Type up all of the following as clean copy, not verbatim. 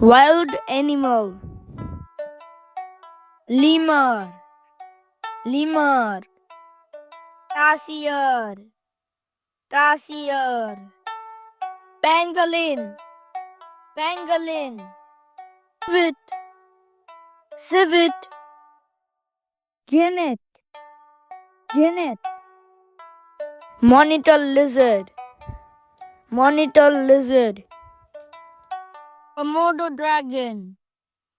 Wild animal. Lemur. Lemur. Tarsier. Tarsier. Pangolin. Pangolin. Civet. Civet. Genet. Genet. Monitor lizard. Monitor lizard. Komodo dragon.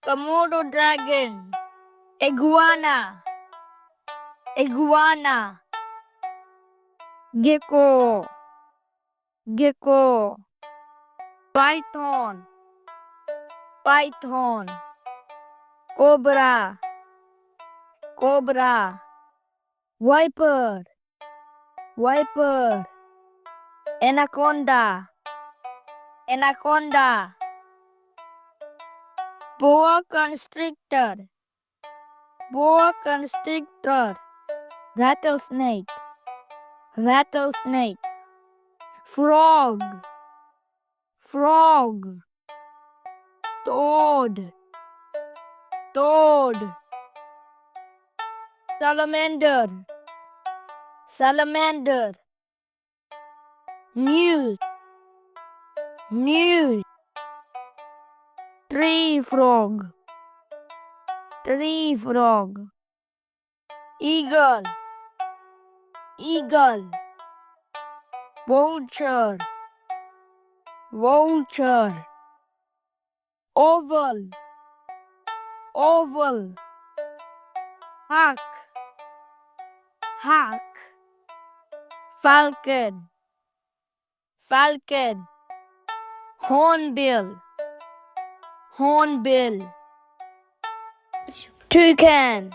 Komodo dragon. Iguana. Iguana. Gecko. Gecko. Python. Python. Cobra. Cobra. Viper. Viper. Anaconda. Anaconda. Boa Constrictor. Boa Constrictor. Rattlesnake. Rattlesnake. Frog. Frog. Toad. Toad. Salamander. Salamander. Newt. Newt. Tree frog. Tree frog. Eagle. Eagle. Vulture. Vulture. Oval. Oval. Hawk. Hawk. Falcon. Falcon. Hornbill. Hornbill. Toucan.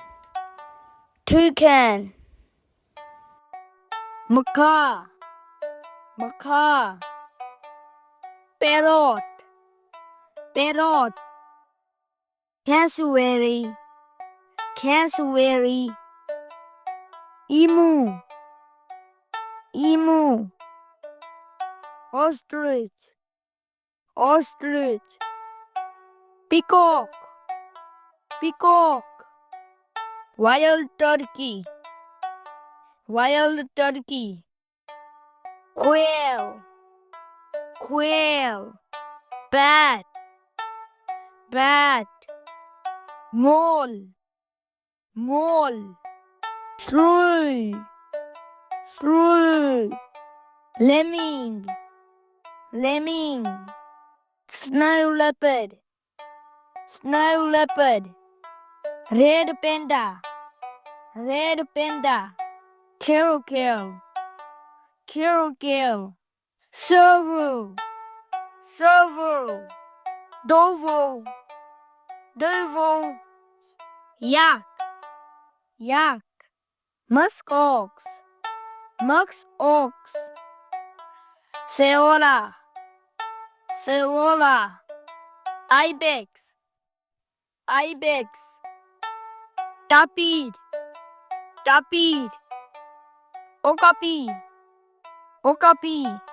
Toucan. Macaw. Macaw. Parrot. Parrot. Cassowary. Cassowary. Emu. Emu. Ostrich. Ostrich. Peacock. Peacock. Wild turkey. Wild turkey. Quail. Quail. Bat. Bat. Mole. Mole. Shrew. Shrew. Lemming. Lemming. Snow leopard. Snow leopard. Red panda. Red panda. Caracal. Caracal. Serval. Serval. Dovo. Dovo. Yak. Yak. Musk Ox. Musk Ox. Serval. Serval. Ibex. Ibex. Tapir. Tapir. Okapi. Okapi.